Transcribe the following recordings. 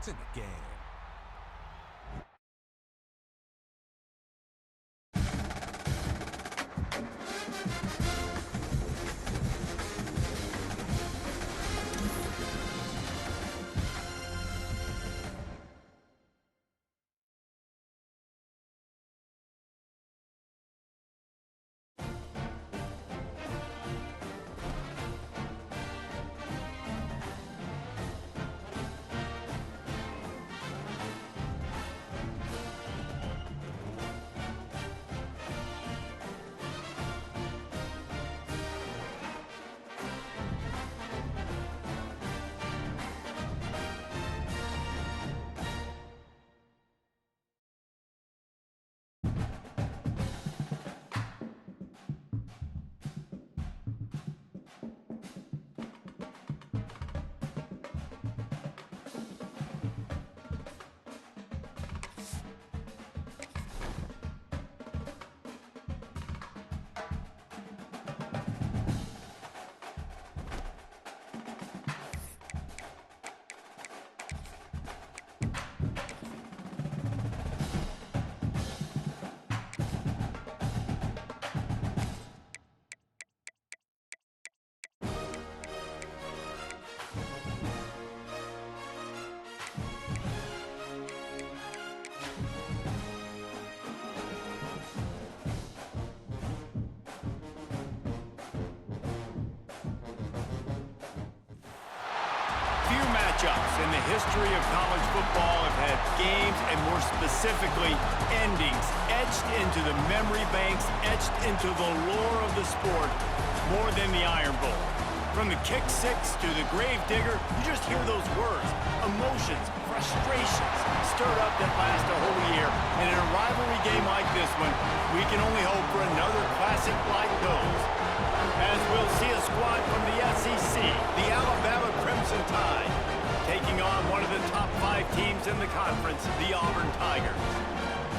in the game. Matchups in the history of college football have had games, and more specifically, endings etched into the memory banks, etched into the lore of the sport more than the Iron Bowl. From the kick six to the grave digger, you just hear those words, emotions, frustrations stirred up that last a whole year. And in a rivalry game like this one, we can only hope for another classic like those. As we'll see a squad from the SEC, the Alabama Crimson Tide, taking on one of the top 5 teams in the conference, the Auburn Tigers.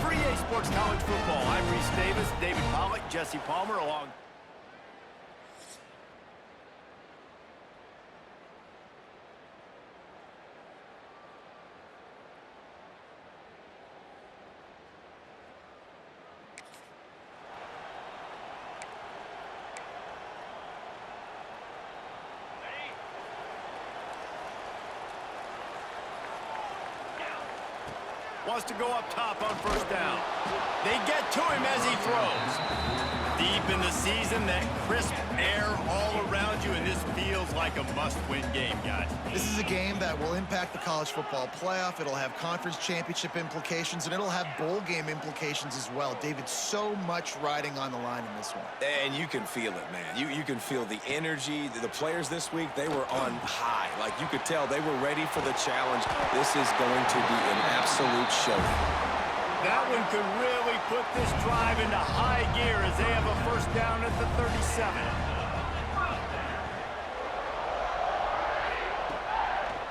For EA Sports College Football, I'm Reese Davis, David Pollack, Jesse Palmer along. Wants to go up top on first down. They get to him as he throws. Deep in the season, that crisp air all around you, and this feels like a must-win game, guys. This is a game that will impact the college football playoff. It'll have conference championship implications, and it'll have bowl game implications as well. David, so much riding on the line in this one. And you can feel it, man. You can feel the energy. The players this week, they were on high. Like, you could tell they were ready for the challenge. This is going to be an absolute showdown. That one could really put this drive into high gear as they have a first down at the 37.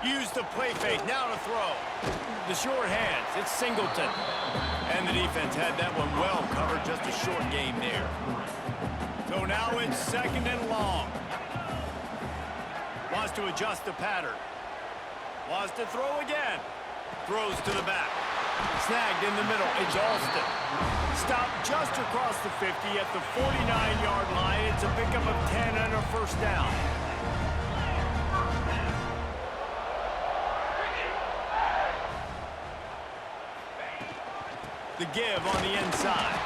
Use the play fake, now to throw. The short hands, it's Singleton. And the defense had that one well covered, just a short gain there. So now it's second and long. Wants to adjust the pattern. Wants to throw again. Throws to the back. Snagged in the middle, it's Alston. Stopped just across the 50 at the 49-yard line. It's a pickup of 10 and a first down. The give on the inside.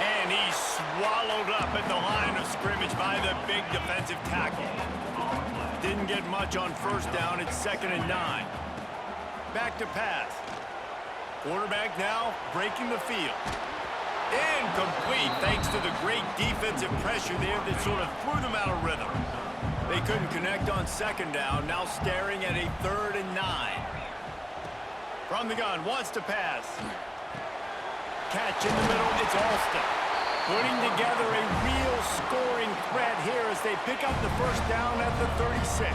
And he's swallowed up at the line of scrimmage by the big defensive tackle. Didn't get much on first down. It's 2nd and 9. Back to pass. Quarterback now breaking the field. Incomplete thanks to the great defensive pressure there that sort of threw them out of rhythm. They couldn't connect on 2nd down, now staring at a 3rd and 9. From the gun, wants to pass. Catch in the middle, it's Alston. Putting together a real scoring threat here as they pick up the first down at the 36.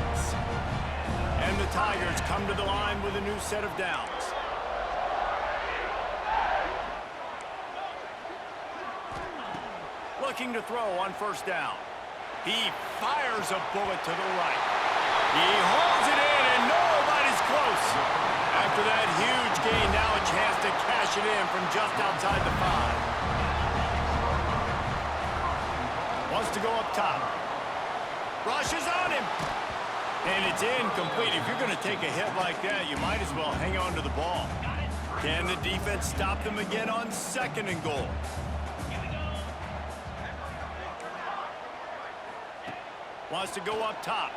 And the Tigers come to the line with a new set of downs. Looking to throw on first down. He fires a bullet to the right. He holds it in, and nobody's close. After that huge gain, now a chance to cash it in from just outside the 5. Wants to go up top. Rushes on him. And it's incomplete. If you're going to take a hit like that, you might as well hang on to the ball. Can the defense stop them again on 2nd and goal? Wants to go up top.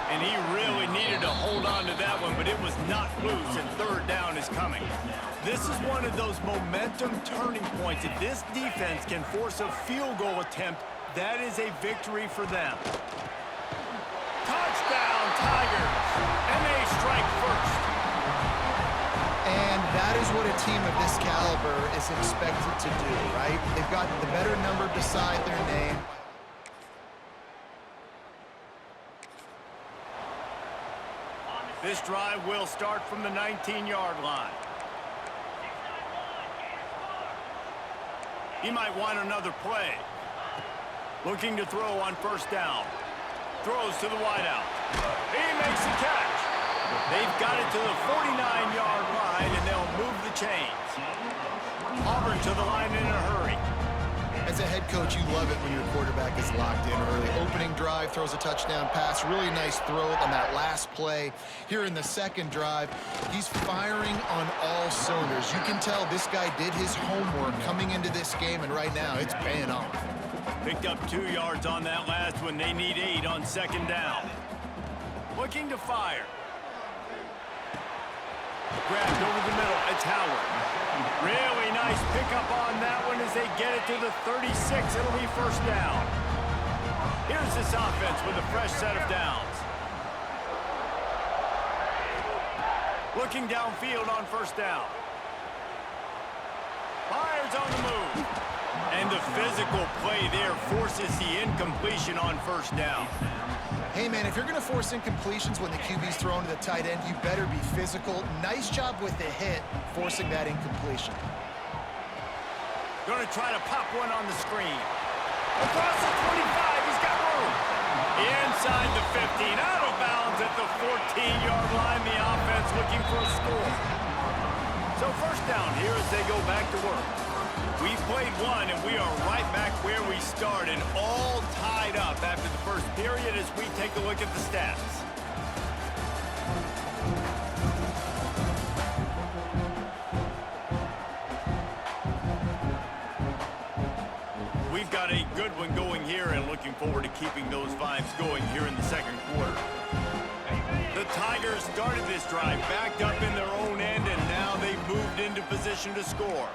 And he really needed to hold on to that one, but it was not loose, and 3rd down is coming. This is one of those momentum turning points. If this defense can force a field goal attempt, that is a victory for them. Touchdown, Tigers! And they strike first. And that is what a team of this caliber is expected to do, right? They've got the better number beside their name. This drive will start from the 19-yard line. He might want another play. Looking to throw on 1st down. Throws to the wideout. He makes the catch. They've got it to the 49-yard line, and they'll move the chains. Auburn to the line in a hurry. As a head coach, you love it when your quarterback is locked in early. Opening drive, throws a touchdown pass. Really nice throw on that last play. Here in the 2nd drive, he's firing on all cylinders. You can tell this guy did his homework coming into this game, and right now it's paying off. Picked up 2 yards on that last one. They need 8 on 2nd down. Looking to fire. Grabbed over the middle. It's Howard. Really nice pickup on that one as they get it to the 36. It'll be 1st down. Here's this offense with a fresh set of downs. Looking downfield on 1st down. Fires on the move. And the physical play there forces the incompletion on 1st down. Hey, man, if you're going to force incompletions when the QB's thrown to the tight end, you better be physical. Nice job with the hit, forcing that incompletion. Going to try to pop one on the screen. Across the 25, he's got room. Inside the 15, out of bounds at the 14-yard line. The offense looking for a score. So 1st down here as they go back to work. We've played one, and we are right back where we started, all tied up after the 1st period as we take a look at the stats. We've got a good one going here and looking forward to keeping those vibes going here in the 2nd quarter. The Tigers started this drive backed up in their own end, and now they've moved into position to score.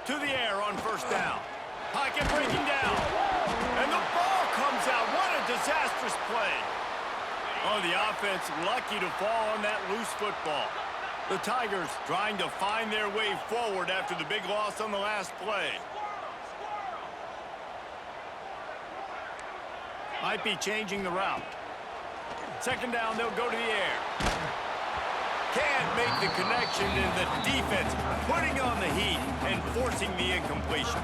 To the air on 1st down. Pocket breaking down. And the ball comes out. What a disastrous play. Oh, the offense lucky to fall on that loose football. The Tigers trying to find their way forward after the big loss on the last play. Might be changing the route. 2nd down, they'll go to the air. Can't make the connection, and the defense putting on the heat and forcing the incompletion.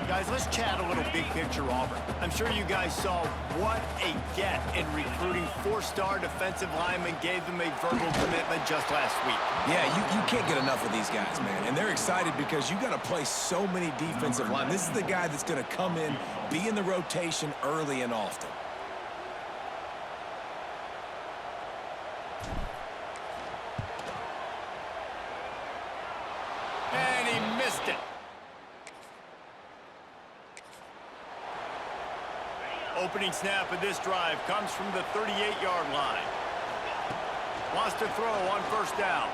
Guys, let's chat a little big picture Auburn. I'm sure you guys saw what a get in recruiting 4-star defensive linemen gave them a verbal commitment just last week. Yeah, you can't get enough of these guys, man. And they're excited because you got to play so many defensive linemen. This is the guy that's going to come in, be in the rotation early and often. And he missed it. Opening snap of this drive comes from the 38-yard line. Wants to throw on 1st down.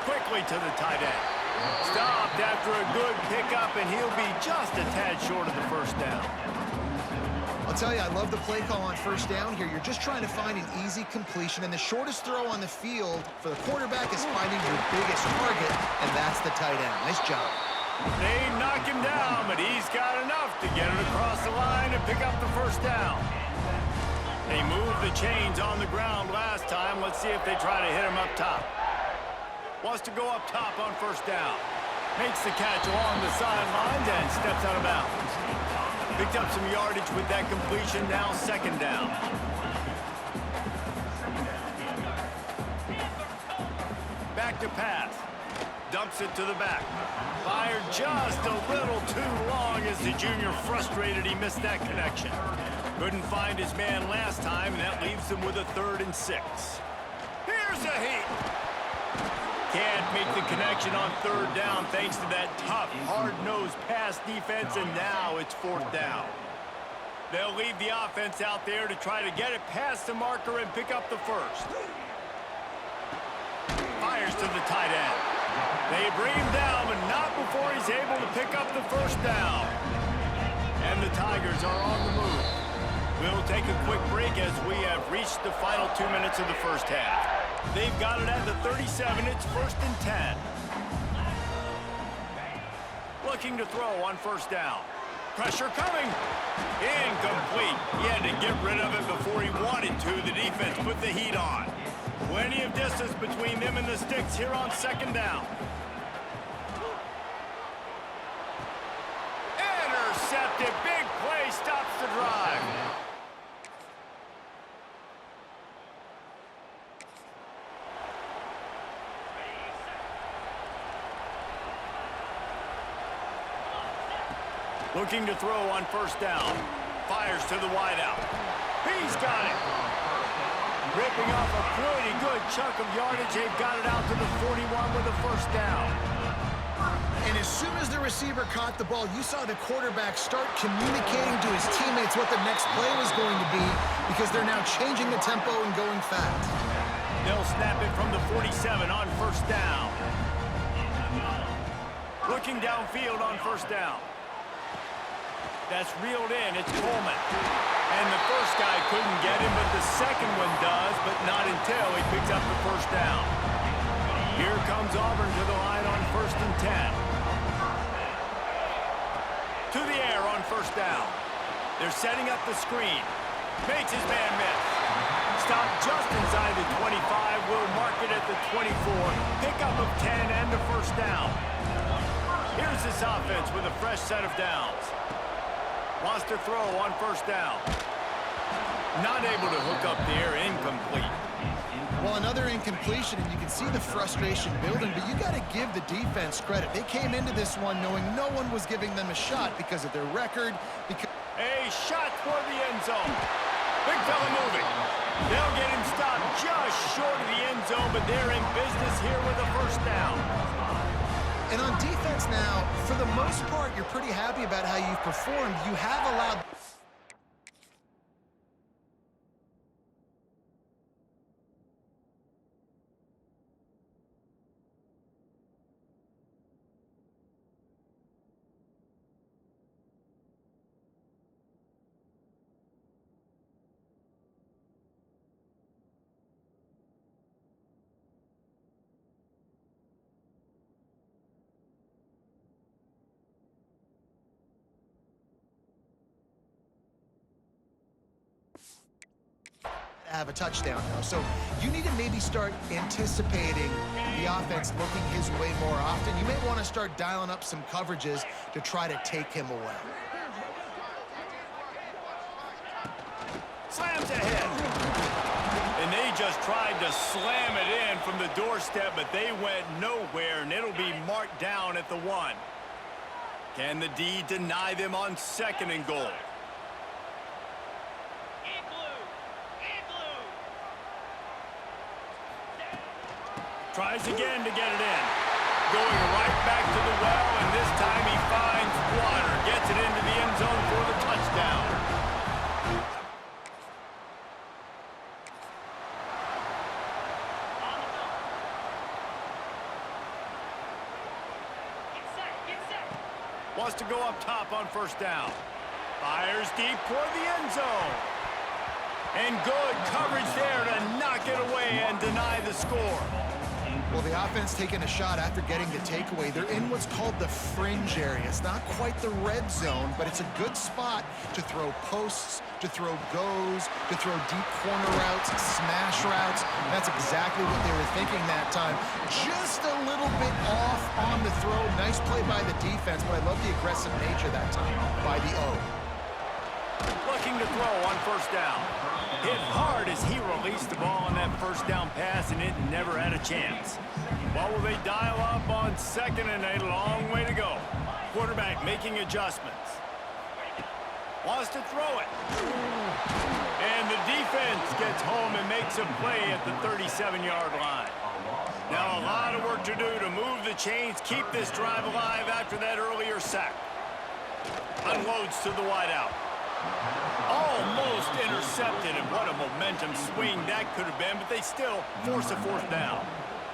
Quickly to the tight end. Stopped after a good pickup, and he'll be just a tad short of the 1st down. I'll tell you, I love the play call on 1st down here. You're just trying to find an easy completion, and the shortest throw on the field for the quarterback is finding your biggest target, and that's the tight end. Nice job. They knock him down, but he's got enough to get it across the line and pick up the 1st down. They moved the chains on the ground last time. Let's see if they try to hit him up top. Wants to go up top on 1st down. Makes the catch along the sidelines and steps out of bounds. Picked up some yardage with that completion, now second down. Back to pass. Dumps it to the back. Fired just a little too long as the junior frustrated he missed that connection. Couldn't find his man last time, and that leaves him with a 3rd and 6. Here's a heat. Can't make the connection on 3rd down thanks to that tough, hard-nosed pass defense, and now it's 4th down. They'll leave the offense out there to try to get it past the marker and pick up the first. Fires to the tight end. They bring him down, but not before he's able to pick up the first down. And the Tigers are on the move. We'll take a quick break as we have reached the final 2 minutes of the first half. They've got it at the 37. It's 1st and 10. Looking to throw on 1st down. Pressure coming. Incomplete. He had to get rid of it before he wanted to. The defense put the heat on. Plenty of distance between them and the sticks here on 2nd down. Intercepted. Big play stops the drive. Looking to throw on 1st down. Fires to the wideout. He's got it. Ripping off a pretty good chunk of yardage. They've got it out to the 41 with a 1st down. And as soon as the receiver caught the ball, you saw the quarterback start communicating to his teammates what the next play was going to be because they're now changing the tempo and going fast. They'll snap it from the 47 on 1st down. Looking downfield on 1st down. That's reeled in. It's Coleman. And the first guy couldn't get him, but the second one does, but not until he picks up the 1st down. Here comes Auburn to the line on 1st and 10. To the air on 1st down. They're setting up the screen. Makes his man miss. Stop just inside the 25. Will mark it at the 24. Pickup of 10 and the 1st down. Here's this offense with a fresh set of downs. Wants to throw on 1st down. Not able to hook up there. Incomplete. Well, another incompletion, and you can see the frustration building, but you got to give the defense credit. They came into this one knowing no one was giving them a shot because of their record. A shot toward the end zone. Big fella moving. They'll get him stopped just short of the end zone, but they're in business here with a 1st down. And on defense now, for the most part, you're pretty happy about how you've performed. You have allowed... have a touchdown now. So you need to maybe start anticipating the offense looking his way more often. You may want to start dialing up some coverages to try to take him away. Slams ahead. And they just tried to slam it in from the doorstep, but they went nowhere, and it'll be marked down at the 1. Can the D deny them on 2nd and goal? Tries again to get it in. Going right back to the well, and this time he finds water. Gets it into the end zone for the touchdown. Wants to go up top on 1st down. Fires deep toward the end zone. And good coverage there to knock it away and deny the score. Well, the offense taking a shot after getting the takeaway. They're in what's called the fringe area. It's not quite the red zone, but it's a good spot to throw posts, to throw goes, to throw deep corner routes, smash routes. And that's exactly what they were thinking that time. Just a little bit off on the throw. Nice play by the defense, but I love the aggressive nature that time by the O. Looking to throw on first down. Hit hard as he released the ball on that first down pass, and it never had a chance. Well, will they dial up on second and a long way to go? Quarterback making adjustments. Wants to throw it. And the defense gets home and makes a play at the 37-yard line. Now a lot of work to do to move the chains, keep this drive alive after that earlier sack. Unloads to the wideout. Almost intercepted, and what a momentum swing that could have been, but they still force a fourth down.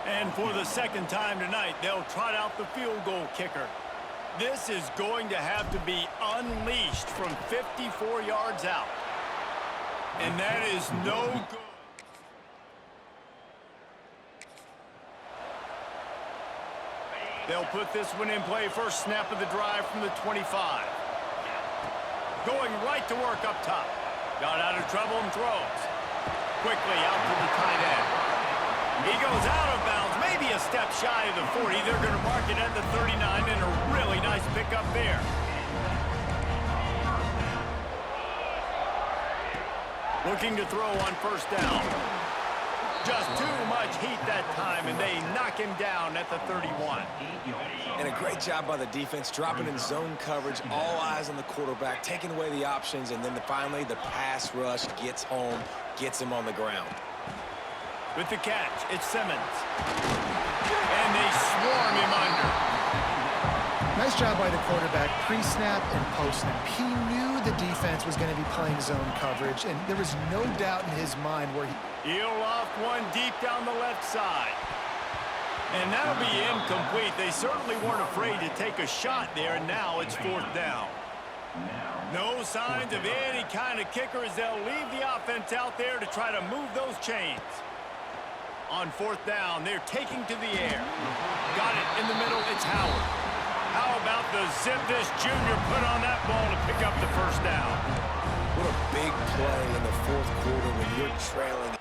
And for the second time tonight, they'll trot out the field goal kicker. This is going to have to be unleashed from 54 yards out. And that is no good. They'll put this one in play. First snap of the drive from the 25. Going right to work up top. Got out of trouble and throws. Quickly out to the tight end. He goes out of bounds, maybe a step shy of the 40. They're going to mark it at the 39, and a really nice pickup there. Looking to throw on first down. Just too much heat that time, and they knock him down at the 31. And a great job by the defense, dropping in zone coverage, all eyes on the quarterback, taking away the options, and then finally the pass rush gets home, gets him on the ground. With the catch, it's Simmons. And they swarm him under. Nice job by the quarterback, pre-snap and post-snap. He knew the defense was going to be playing zone coverage, and there was no doubt in his mind where He'll loft one deep down the left side. And that'll be incomplete. They certainly weren't afraid to take a shot there, and now it's fourth down. No signs of any kind of kicker as they'll leave the offense out there to try to move those chains. On fourth down, they're taking to the air. Got it in the middle, it's Howard. How about the zip this junior put on that ball to pick up the first down? What a big play in the fourth quarter when you're trailing.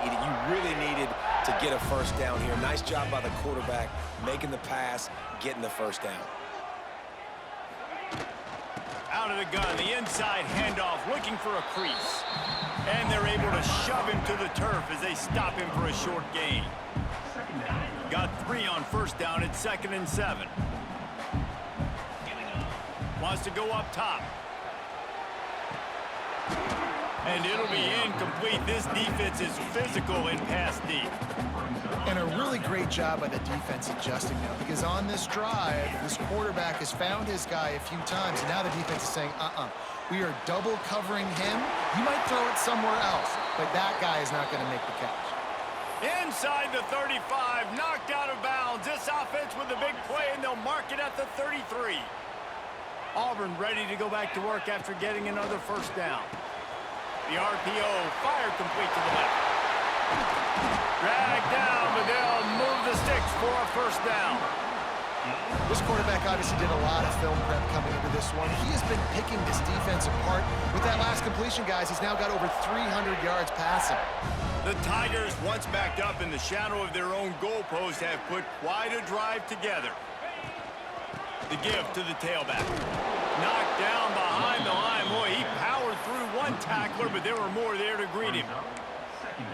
You really needed to get a first down here. Nice job by the quarterback, making the pass, getting the first down. Out of the gun, the inside handoff, looking for a crease. And they're able to shove him to the turf as they stop him for a short gain. Got 3 on first down at 2nd and 7. Wants to go up top. And it'll be incomplete. This defense is physical and pass deep. And a really great job by the defense adjusting now, because on this drive, this quarterback has found his guy a few times, and now the defense is saying, we are double covering him. You might throw it somewhere else, but that guy is not going to make the catch. Inside the 35, knocked out of bounds. This offense with a big play, and they'll mark it at the 33. Auburn ready to go back to work after getting another first down. The RPO fired complete to the left. Dragged down, but they'll move the sticks for a first down. This quarterback obviously did a lot of film prep coming into this one. He has been picking this defense apart. With that last completion, guys, he's now got over 300 yards passing. The Tigers, once backed up in the shadow of their own goalpost, have put quite a drive together. The give to the tailback. Knocked down behind the line. Boy, he powered through one tackler, but there were more there to greet him.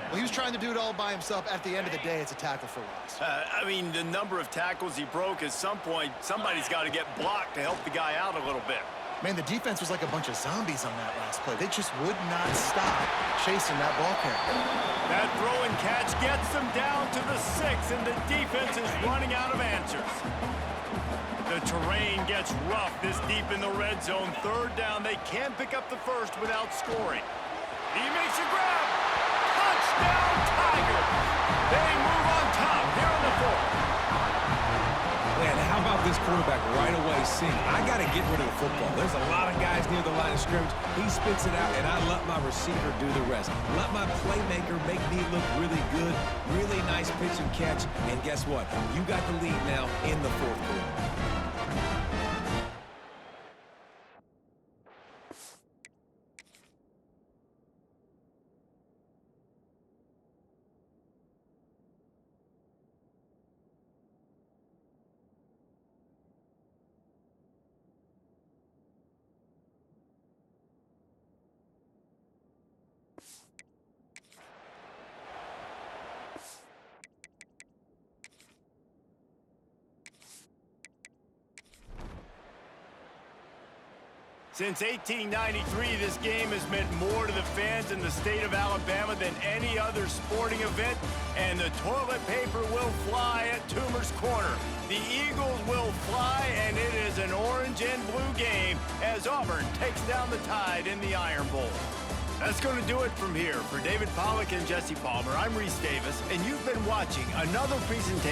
Well, he was trying to do it all by himself. At the end of the day, it's a tackle for loss. I mean, the number of tackles he broke, at some point, somebody's got to get blocked to help the guy out a little bit. Man, the defense was like a bunch of zombies on that last play. They just would not stop chasing that ball carrier. That throw and catch gets them down to the 6, and the defense is running out of answers. The terrain gets rough this deep in the red zone. Third down, they can't pick up the first without scoring. He makes a grab. Touchdown! Touchdown, Tiger! They move on top here in the fourth. Man, how about this quarterback right away seeing, I got to get rid of the football. There's a lot of guys near the line of scrimmage. He spits it out, and I let my receiver do the rest. Let my playmaker make me look really good. Really nice pitch and catch. And guess what? You got the lead now in the fourth quarter. Since 1893, this game has meant more to the fans in the state of Alabama than any other sporting event, and the toilet paper will fly at Toomer's Corner. The Eagles will fly, and it is an orange and blue game as Auburn takes down the Tide in the Iron Bowl. That's going to do it from here. For David Pollack and Jesse Palmer, I'm Reese Davis, and you've been watching another presentation